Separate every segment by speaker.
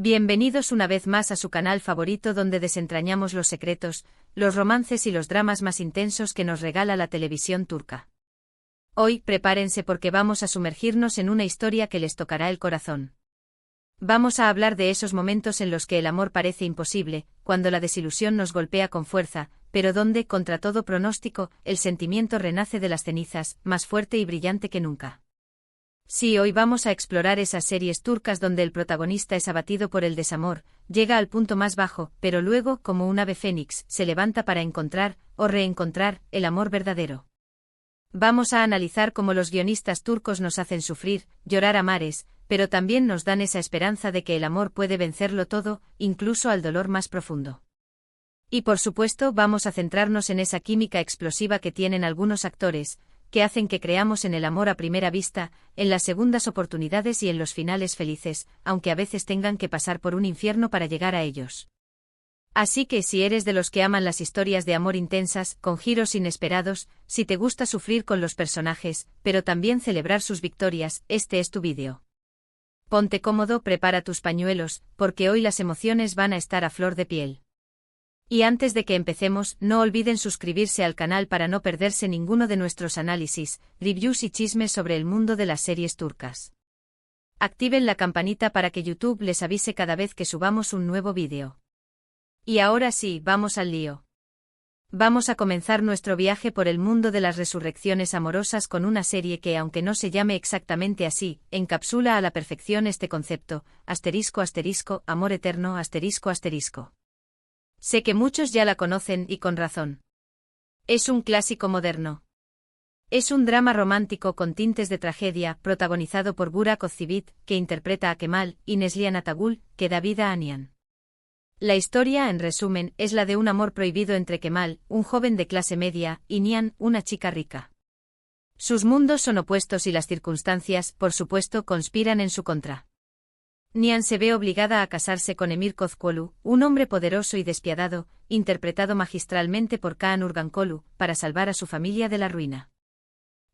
Speaker 1: Bienvenidos una vez más a su canal favorito donde desentrañamos los secretos, los romances y los dramas más intensos que nos regala la televisión turca. Hoy, prepárense porque vamos a sumergirnos en una historia que les tocará el corazón. Vamos a hablar de esos momentos en los que el amor parece imposible, cuando la desilusión nos golpea con fuerza, pero donde, contra todo pronóstico, el sentimiento renace de las cenizas, más fuerte y brillante que nunca. Sí, hoy vamos a explorar esas series turcas donde el protagonista es abatido por el desamor, llega al punto más bajo, pero luego, como un ave fénix, se levanta para encontrar, o reencontrar, el amor verdadero. Vamos a analizar cómo los guionistas turcos nos hacen sufrir, llorar a mares, pero también nos dan esa esperanza de que el amor puede vencerlo todo, incluso al dolor más profundo. Y por supuesto vamos a centrarnos en esa química explosiva que tienen algunos actores, que hacen que creamos en el amor a primera vista, en las segundas oportunidades y en los finales felices, aunque a veces tengan que pasar por un infierno para llegar a ellos. Así que si eres de los que aman las historias de amor intensas, con giros inesperados, si te gusta sufrir con los personajes, pero también celebrar sus victorias, este es tu vídeo. Ponte cómodo, prepara tus pañuelos, porque hoy las emociones van a estar a flor de piel. Y antes de que empecemos, no olviden suscribirse al canal para no perderse ninguno de nuestros análisis, reviews y chismes sobre el mundo de las series turcas. Activen la campanita para que YouTube les avise cada vez que subamos un nuevo vídeo. Y ahora sí, vamos al lío. Vamos a comenzar nuestro viaje por el mundo de las resurrecciones amorosas con una serie que, aunque no se llame exactamente así, encapsula a la perfección este concepto, ***, amor eterno ***. Sé que muchos ya la conocen y con razón. Es un clásico moderno. Es un drama romántico con tintes de tragedia, protagonizado por Burak Özçivit, que interpreta a Kemal, y Neslihan Atagül, que da vida a Nihan. La historia, en resumen, es la de un amor prohibido entre Kemal, un joven de clase media, y Nihan, una chica rica. Sus mundos son opuestos y las circunstancias, por supuesto, conspiran en su contra. Nihan se ve obligada a casarse con Emir Kozkolu, un hombre poderoso y despiadado, interpretado magistralmente por Kaan Urgankolu, para salvar a su familia de la ruina.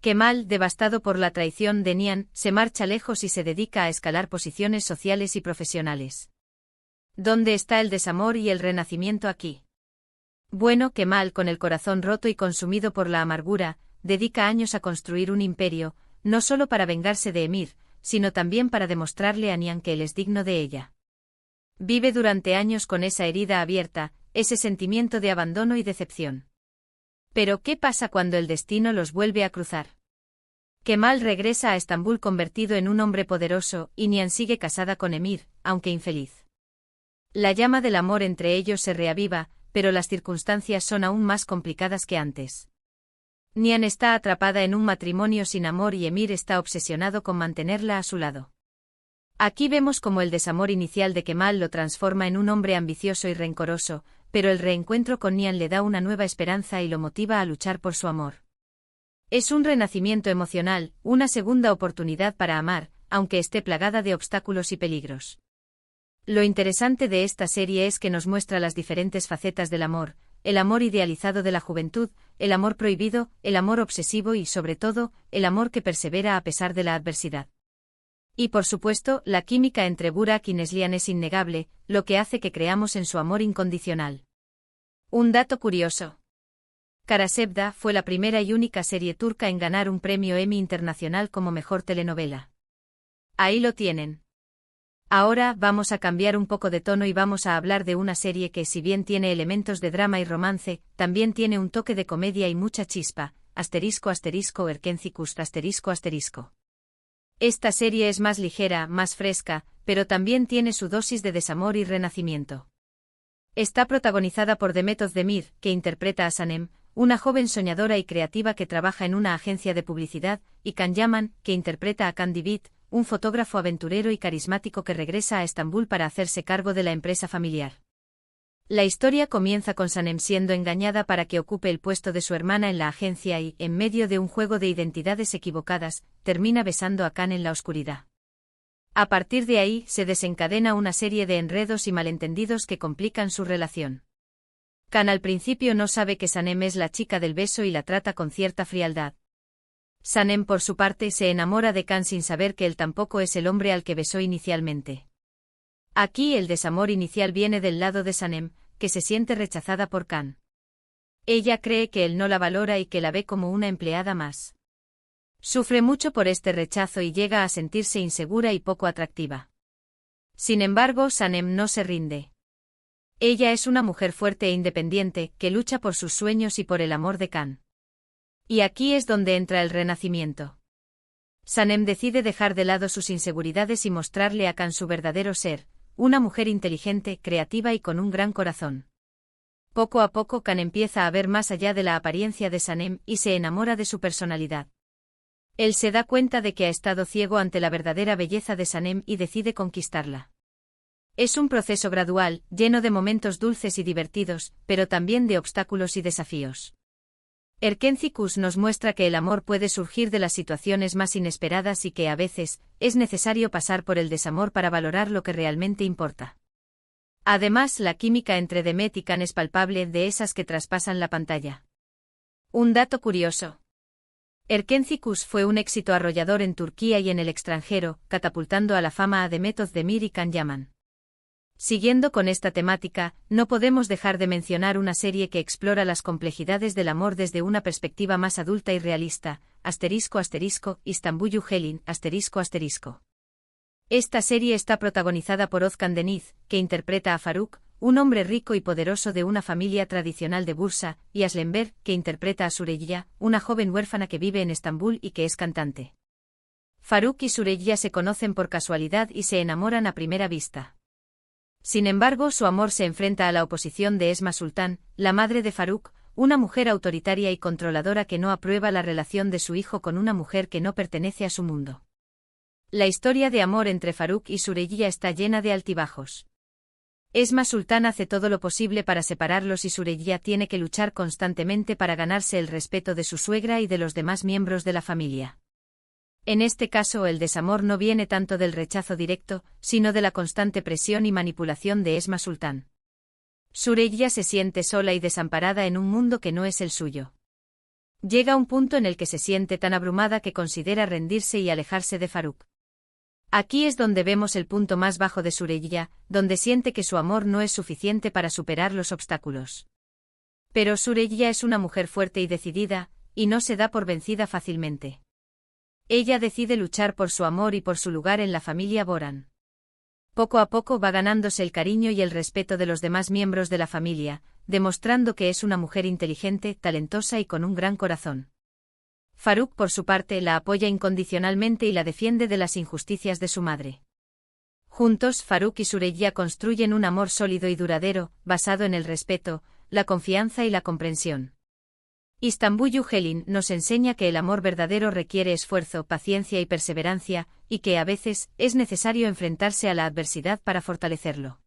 Speaker 1: Kemal, devastado por la traición de Nihan, se marcha lejos y se dedica a escalar posiciones sociales y profesionales. ¿Dónde está el desamor y el renacimiento aquí? Bueno, Kemal, con el corazón roto y consumido por la amargura, dedica años a construir un imperio, no solo para vengarse de Emir, sino también para demostrarle a Nihan que él es digno de ella. Vive durante años con esa herida abierta, ese sentimiento de abandono y decepción. Pero ¿qué pasa cuando el destino los vuelve a cruzar? Kemal regresa a Estambul convertido en un hombre poderoso, y Nihan sigue casada con Emir, aunque infeliz. La llama del amor entre ellos se reaviva, pero las circunstancias son aún más complicadas que antes. Nihan está atrapada en un matrimonio sin amor y Emir está obsesionado con mantenerla a su lado. Aquí vemos cómo el desamor inicial de Kemal lo transforma en un hombre ambicioso y rencoroso, pero el reencuentro con Nihan le da una nueva esperanza y lo motiva a luchar por su amor. Es un renacimiento emocional, una segunda oportunidad para amar, aunque esté plagada de obstáculos y peligros. Lo interesante de esta serie es que nos muestra las diferentes facetas del amor, el amor idealizado de la juventud, el amor prohibido, el amor obsesivo y, sobre todo, el amor que persevera a pesar de la adversidad. Y por supuesto, la química entre Burak y Neslihan es innegable, lo que hace que creamos en su amor incondicional. Un dato curioso. Karasevda fue la primera y única serie turca en ganar un premio Emmy Internacional como mejor telenovela. Ahí lo tienen. Ahora vamos a cambiar un poco de tono y vamos a hablar de una serie que, si bien tiene elementos de drama y romance, también tiene un toque de comedia y mucha chispa, ***Erkencikus ***. Esta serie es más ligera, más fresca, pero también tiene su dosis de desamor y renacimiento. Está protagonizada por Demet Özdemir, que interpreta a Sanem, una joven soñadora y creativa que trabaja en una agencia de publicidad, y Can Yaman, que interpreta a Can Divit, un fotógrafo aventurero y carismático que regresa a Estambul para hacerse cargo de la empresa familiar. La historia comienza con Sanem siendo engañada para que ocupe el puesto de su hermana en la agencia y, en medio de un juego de identidades equivocadas, termina besando a Can en la oscuridad. A partir de ahí, se desencadena una serie de enredos y malentendidos que complican su relación. Can al principio no sabe que Sanem es la chica del beso y la trata con cierta frialdad. Sanem, por su parte, se enamora de Can sin saber que él tampoco es el hombre al que besó inicialmente. Aquí el desamor inicial viene del lado de Sanem, que se siente rechazada por Khan. Ella cree que él no la valora y que la ve como una empleada más. Sufre mucho por este rechazo y llega a sentirse insegura y poco atractiva. Sin embargo, Sanem no se rinde. Ella es una mujer fuerte e independiente, que lucha por sus sueños y por el amor de Khan. Y aquí es donde entra el renacimiento. Sanem decide dejar de lado sus inseguridades y mostrarle a Khan su verdadero ser, una mujer inteligente, creativa y con un gran corazón. Poco a poco Khan empieza a ver más allá de la apariencia de Sanem y se enamora de su personalidad. Él se da cuenta de que ha estado ciego ante la verdadera belleza de Sanem y decide conquistarla. Es un proceso gradual, lleno de momentos dulces y divertidos, pero también de obstáculos y desafíos. Erkenci Kuş nos muestra que el amor puede surgir de las situaciones más inesperadas y que a veces es necesario pasar por el desamor para valorar lo que realmente importa. Además, la química entre Demet y Khan es palpable, de esas que traspasan la pantalla. Un dato curioso. Erkenci Kuş fue un éxito arrollador en Turquía y en el extranjero, catapultando a la fama a Demet Özdemir y Can Yaman. Siguiendo con esta temática, no podemos dejar de mencionar una serie que explora las complejidades del amor desde una perspectiva más adulta y realista, ***, İstanbul Helin, ***. Esta serie está protagonizada por Özkan Deniz, que interpreta a Faruk, un hombre rico y poderoso de una familia tradicional de Bursa, y Aslenber, que interpreta a Süreyya, una joven huérfana que vive en Estambul y que es cantante. Faruk y Süreyya se conocen por casualidad y se enamoran a primera vista. Sin embargo, su amor se enfrenta a la oposición de Esma Sultan, la madre de Faruk, una mujer autoritaria y controladora que no aprueba la relación de su hijo con una mujer que no pertenece a su mundo. La historia de amor entre Faruk y Süreyya está llena de altibajos. Esma Sultan hace todo lo posible para separarlos y Süreyya tiene que luchar constantemente para ganarse el respeto de su suegra y de los demás miembros de la familia. En este caso el desamor no viene tanto del rechazo directo, sino de la constante presión y manipulación de Esma Sultan. Süreyya se siente sola y desamparada en un mundo que no es el suyo. Llega un punto en el que se siente tan abrumada que considera rendirse y alejarse de Faruk. Aquí es donde vemos el punto más bajo de Süreyya, donde siente que su amor no es suficiente para superar los obstáculos. Pero Süreyya es una mujer fuerte y decidida, y no se da por vencida fácilmente. Ella decide luchar por su amor y por su lugar en la familia Boran. Poco a poco va ganándose el cariño y el respeto de los demás miembros de la familia, demostrando que es una mujer inteligente, talentosa y con un gran corazón. Faruk, por su parte, la apoya incondicionalmente y la defiende de las injusticias de su madre. Juntos, Faruk y Süreyya construyen un amor sólido y duradero, basado en el respeto, la confianza y la comprensión. İstanbul Helin nos enseña que el amor verdadero requiere esfuerzo, paciencia y perseverancia, y que a veces es necesario enfrentarse a la adversidad para fortalecerlo.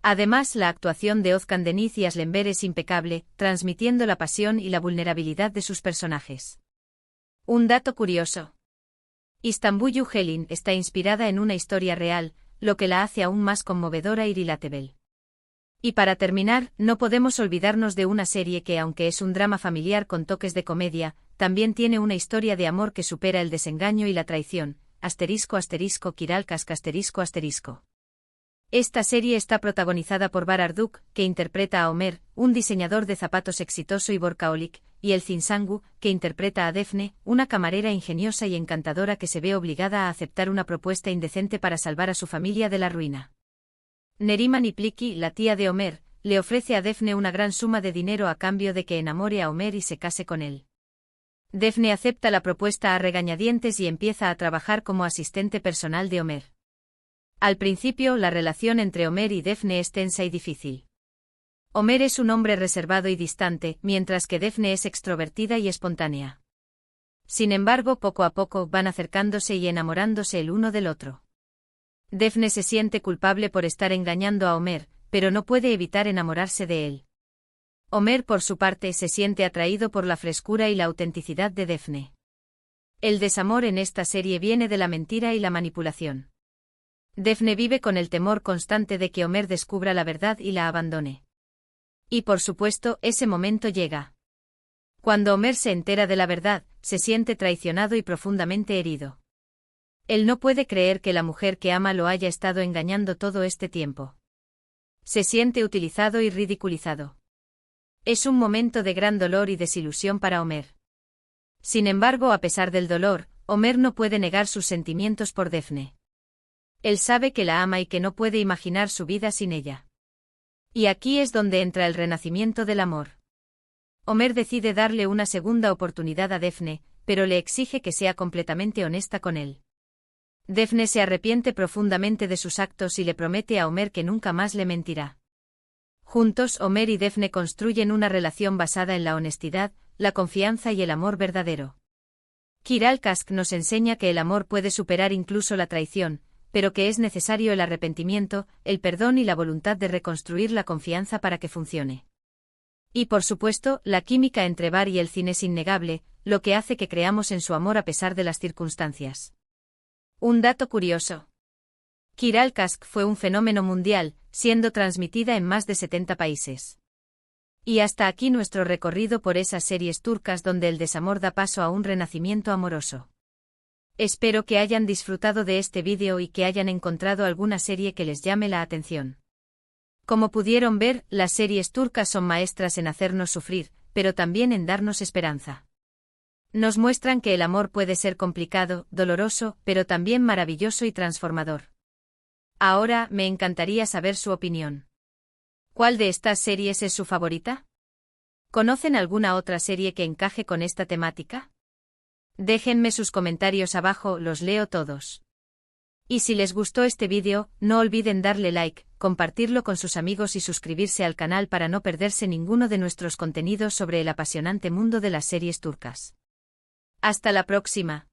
Speaker 1: Además, la actuación de Özkan Deniz y Aslenber es impecable, transmitiendo la pasión y la vulnerabilidad de sus personajes. Un dato curioso. İstanbul Helin está inspirada en una historia real, lo que la hace aún más conmovedora y relatable. Y para terminar, no podemos olvidarnos de una serie que, aunque es un drama familiar con toques de comedia, también tiene una historia de amor que supera el desengaño y la traición, ***Kiralkas ***. Esta serie está protagonizada por Barar Duk, que interpreta a Ömer, un diseñador de zapatos exitoso y workaholic, y Elçin Sangu, que interpreta a Defne, una camarera ingeniosa y encantadora que se ve obligada a aceptar una propuesta indecente para salvar a su familia de la ruina. Neriman Ipliki, la tía de Ömer, le ofrece a Defne una gran suma de dinero a cambio de que enamore a Ömer y se case con él. Defne acepta la propuesta a regañadientes y empieza a trabajar como asistente personal de Ömer. Al principio, la relación entre Ömer y Defne es tensa y difícil. Ömer es un hombre reservado y distante, mientras que Defne es extrovertida y espontánea. Sin embargo, poco a poco van acercándose y enamorándose el uno del otro. Defne se siente culpable por estar engañando a Ömer, pero no puede evitar enamorarse de él. Ömer, por su parte, se siente atraído por la frescura y la autenticidad de Defne. El desamor en esta serie viene de la mentira y la manipulación. Defne vive con el temor constante de que Ömer descubra la verdad y la abandone. Y por supuesto, ese momento llega. Cuando Ömer se entera de la verdad, se siente traicionado y profundamente herido. Él no puede creer que la mujer que ama lo haya estado engañando todo este tiempo. Se siente utilizado y ridiculizado. Es un momento de gran dolor y desilusión para Homer. Sin embargo, a pesar del dolor, Homer no puede negar sus sentimientos por Daphne. Él sabe que la ama y que no puede imaginar su vida sin ella. Y aquí es donde entra el renacimiento del amor. Homer decide darle una segunda oportunidad a Daphne, pero le exige que sea completamente honesta con él. Daphne se arrepiente profundamente de sus actos y le promete a Homer que nunca más le mentirá. Juntos, Homer y Daphne construyen una relación basada en la honestidad, la confianza y el amor verdadero. Kiral Kask nos enseña que el amor puede superar incluso la traición, pero que es necesario el arrepentimiento, el perdón y la voluntad de reconstruir la confianza para que funcione. Y por supuesto, la química entre Bar y Elcin es innegable, lo que hace que creamos en su amor a pesar de las circunstancias. Un dato curioso. Kiral Kask fue un fenómeno mundial, siendo transmitida en más de 70 países. Y hasta aquí nuestro recorrido por esas series turcas donde el desamor da paso a un renacimiento amoroso. Espero que hayan disfrutado de este vídeo y que hayan encontrado alguna serie que les llame la atención. Como pudieron ver, las series turcas son maestras en hacernos sufrir, pero también en darnos esperanza. Nos muestran que el amor puede ser complicado, doloroso, pero también maravilloso y transformador. Ahora, me encantaría saber su opinión. ¿Cuál de estas series es su favorita? ¿Conocen alguna otra serie que encaje con esta temática? Déjenme sus comentarios abajo, los leo todos. Y si les gustó este vídeo, no olviden darle like, compartirlo con sus amigos y suscribirse al canal para no perderse ninguno de nuestros contenidos sobre el apasionante mundo de las series turcas. Hasta la próxima.